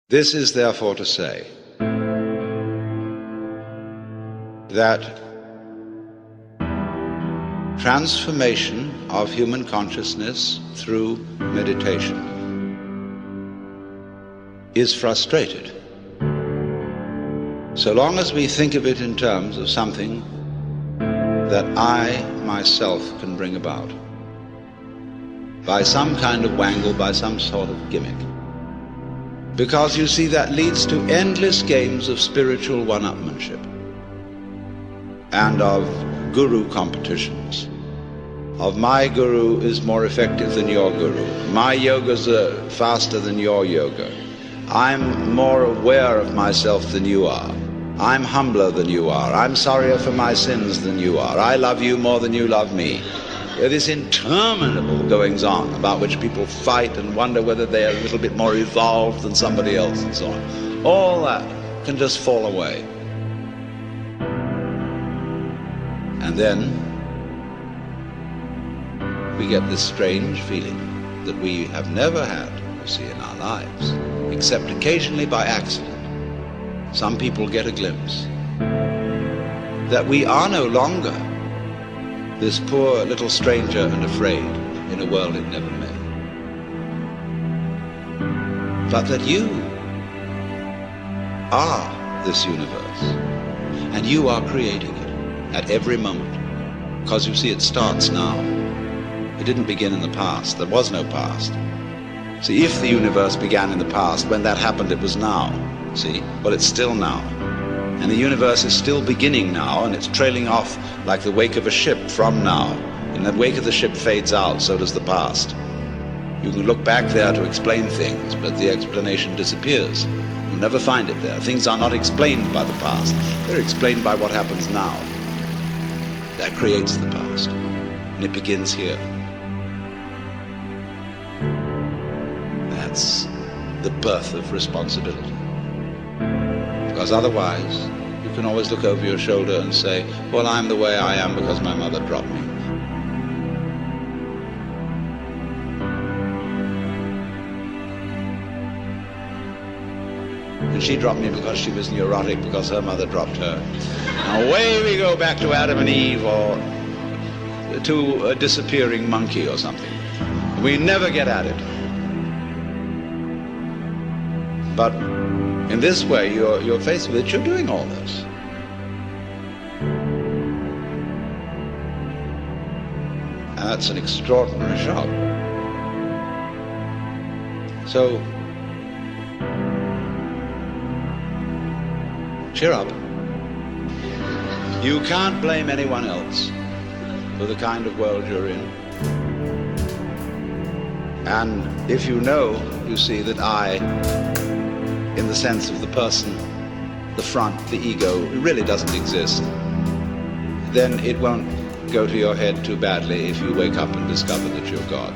This is therefore to say that transformation of human consciousness through meditation is frustrated so long as we think of it in terms of something that I myself can bring about by some kind of wangle, by some sort of gimmick. Because you see, that leads to endless games of spiritual one-upmanship and of guru competitions, of my guru is more effective than your guru, my yoga's faster than your yoga, I'm more aware of myself than you are, I'm humbler than you are, I'm sorrier for my sins than you are, I love you more than you love me. This interminable goings-on about which people fight and wonder whether they're a little bit more evolved than somebody else and so on. All that can just fall away. And then we get this strange feeling that we have never had, you see, in our lives, except occasionally by accident. Some people get a glimpse that we are no longer this poor little stranger and afraid in a world it never made, but that you are this universe, and you are creating it at every moment, because you see, it starts now. It didn't begin in the past. There was no past. See, if the universe began in the past, when that happened, it was now. See, well, it's still now. And the universe is still beginning now, and it's trailing off like the wake of a ship from now. And that wake of the ship fades out, so does the past. You can look back there to explain things, but the explanation disappears. You'll never find it there. Things are not explained by the past. They're explained by what happens now. That creates the past, and it begins here. That's the birth of responsibility. Because otherwise, you can always look over your shoulder and say, well, I'm the way I am because my mother dropped me. And she dropped me because she was neurotic because her mother dropped her. And away we go back to Adam and Eve, or to a disappearing monkey or something. We never get at it. But in this way, you're faced with it, you're doing all this. And that's an extraordinary shock. So, cheer up. You can't blame anyone else for the kind of world you're in. And if you know, you see that I, in the sense of the person, the front, the ego, it really doesn't exist, then it won't go to your head too badly if you wake up and discover that you're God.